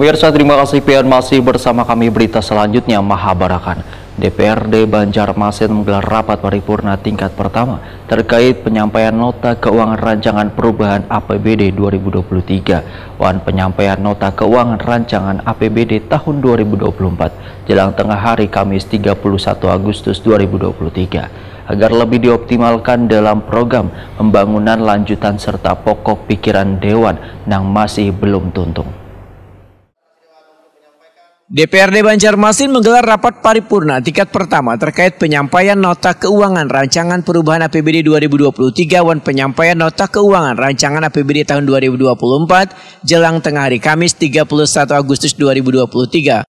Pemirsa, terima kasih pian masih bersama kami. Berita selanjutnya, Mahabarakan. DPRD Banjarmasin menggelar rapat paripurna tingkat pertama terkait penyampaian nota keuangan rancangan perubahan APBD 2023 dan penyampaian nota keuangan rancangan APBD tahun 2024 jelang tengah hari Kamis 31 Agustus 2023 agar lebih dioptimalkan dalam program pembangunan lanjutan serta pokok pikiran Dewan yang masih belum tuntung. DPRD Banjarmasin menggelar rapat paripurna tingkat pertama terkait penyampaian nota keuangan rancangan perubahan APBD 2023 dan penyampaian nota keuangan rancangan APBD tahun 2024 jelang tengah hari Kamis 31 Agustus 2023.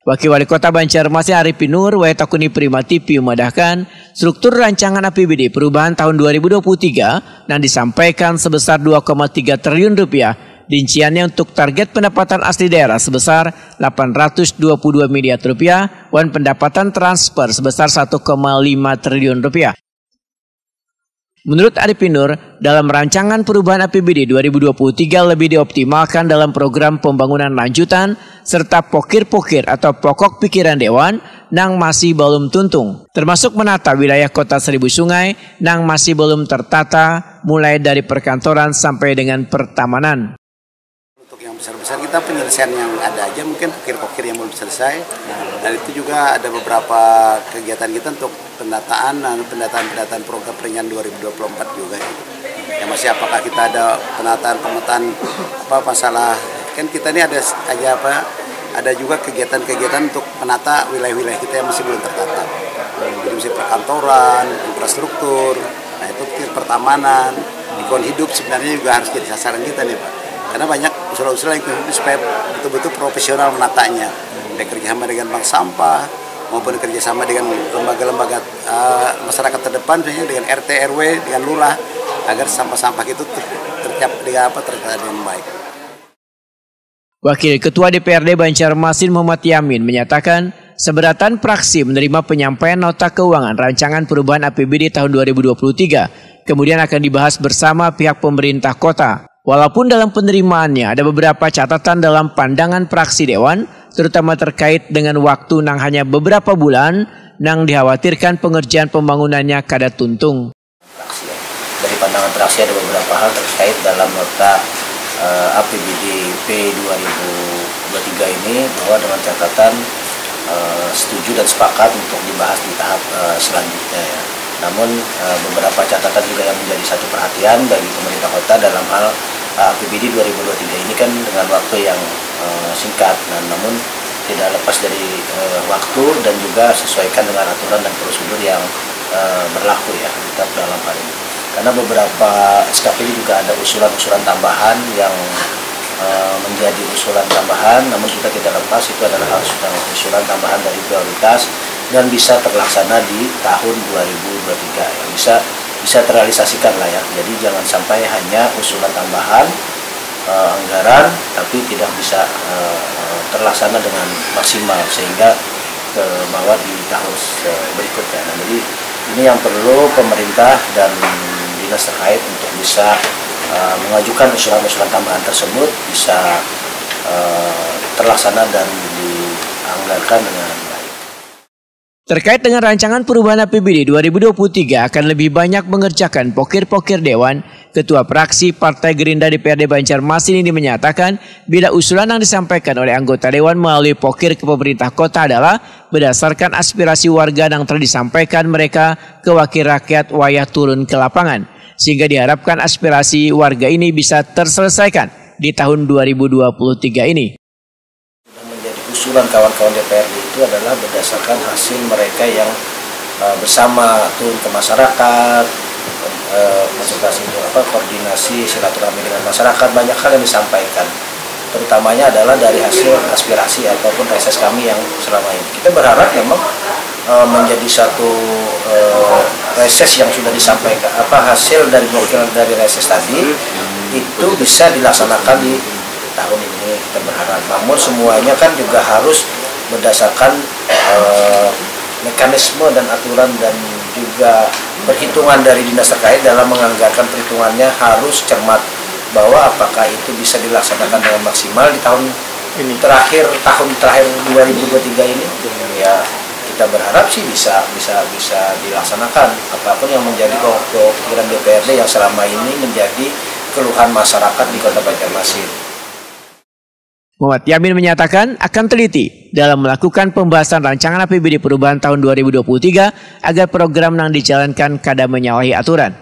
Wakil Wali Kota Banjarmasin Arifin Nur Waitakuni Prima TV memadahkan struktur rancangan APBD perubahan tahun 2023 yang disampaikan sebesar 2,3 triliun rupiah. Rinciannya untuk target pendapatan asli daerah sebesar 822 miliar rupiah dan pendapatan transfer sebesar 1,5 triliun rupiah. Menurut Arifin Nur, dalam rancangan perubahan APBD 2023 lebih dioptimalkan dalam program pembangunan lanjutan serta pokir-pokir atau pokok pikiran Dewan yang masih belum tuntung, termasuk menata wilayah kota Seribu Sungai yang masih belum tertata mulai dari perkantoran sampai dengan pertamanan. Yang besar-besar kita penyelesaian yang ada aja, mungkin pokir-pokir yang belum selesai, dan itu juga ada beberapa kegiatan kita untuk pendataan program perencanaan 2024 juga yang masih, apakah kita ada pemetaan apa masalah, kan kita ini ada juga kegiatan-kegiatan untuk menata wilayah-wilayah kita yang masih belum tertata, jadi misalnya perkantoran, infrastruktur, nah itu pertamanan, lingkungan hidup sebenarnya juga harus jadi sasaran kita nih Pak. Karena banyak usul-usul yang supaya betul-betul profesional menatanya, baik kerjasama dengan bank sampah maupun kerjasama dengan lembaga-lembaga masyarakat terdepan, misalnya dengan RT RW, dengan lurah, agar sampah-sampah itu tertata dengan baik. Wakil Ketua DPRD Banjarmasin Muhammad Yamin menyatakan seberatan praksi menerima penyampaian nota keuangan rancangan perubahan APBD tahun 2023 kemudian akan dibahas bersama pihak pemerintah kota. Walaupun dalam penerimaannya ada beberapa catatan dalam pandangan praksi Dewan, terutama terkait dengan waktu yang hanya beberapa bulan, yang dikhawatirkan pengerjaan pembangunannya kada tuntung. Dari pandangan praksi ada beberapa hal terkait dalam nota APBD P2023 ini, bahwa dengan catatan setuju dan sepakat untuk dibahas di tahap selanjutnya ya. Namun beberapa catatan juga yang menjadi satu perhatian bagi pemerintah kota dalam hal APBD 2023 ini kan dengan waktu yang singkat, namun tidak lepas dari waktu dan juga sesuaikan dengan aturan dan prosedur yang berlaku ya tetap dalam hal ini. Karena beberapa SKP juga ada usulan-usulan tambahan yang menjadi usulan tambahan, namun kita tidak lepas itu adalah usulan tambahan dari prioritas dan bisa terlaksana di tahun 2023 yang bisa terrealisasikan lah ya. Jadi jangan sampai hanya usulan tambahan anggaran tapi tidak bisa terlaksana dengan maksimal sehingga ke bawah di tahun berikutnya. Nah, jadi ini yang perlu pemerintah dan dinas terkait untuk bisa mengajukan usulan-usulan tambahan tersebut bisa terlaksana dan dianggarkan dengan baik. Terkait dengan rancangan perubahan APBD 2023 akan lebih banyak mengerjakan pokir-pokir Dewan, Ketua Praksi Partai Gerindra DPRD Banjarmasin ini menyatakan bila usulan yang disampaikan oleh anggota Dewan melalui pokir ke pemerintah kota adalah berdasarkan aspirasi warga yang telah disampaikan mereka ke wakil rakyat wayah turun ke lapangan, sehingga diharapkan aspirasi warga ini bisa terselesaikan di tahun 2023 ini. Usulan kawan-kawan DPRD itu adalah berdasarkan hasil mereka yang bersama turun ke masyarakat, koordinasi silaturahmi dengan masyarakat, banyak hal yang disampaikan. Terutamanya adalah dari hasil aspirasi ataupun reses kami yang selama ini. Kita berharap memang menjadi satu reses yang sudah disampaikan, hasil dari reses tadi itu bisa dilaksanakan di tahun ini, kita berharap. Namun semuanya kan juga harus berdasarkan mekanisme dan aturan dan juga perhitungan dari dinas terkait dalam menganggarkan perhitungannya harus cermat bahwa apakah itu bisa dilaksanakan dengan maksimal di tahun terakhir 2023 ini. Ya kita berharap sih bisa dilaksanakan apapun yang menjadi kekhawatiran DPRD yang selama ini menjadi keluhan masyarakat di Kota Banjarmasin. Muhammad Yamin menyatakan akan teliti dalam melakukan pembahasan rancangan APBD perubahan tahun 2023 agar program yang dijalankan kada menyawahi aturan.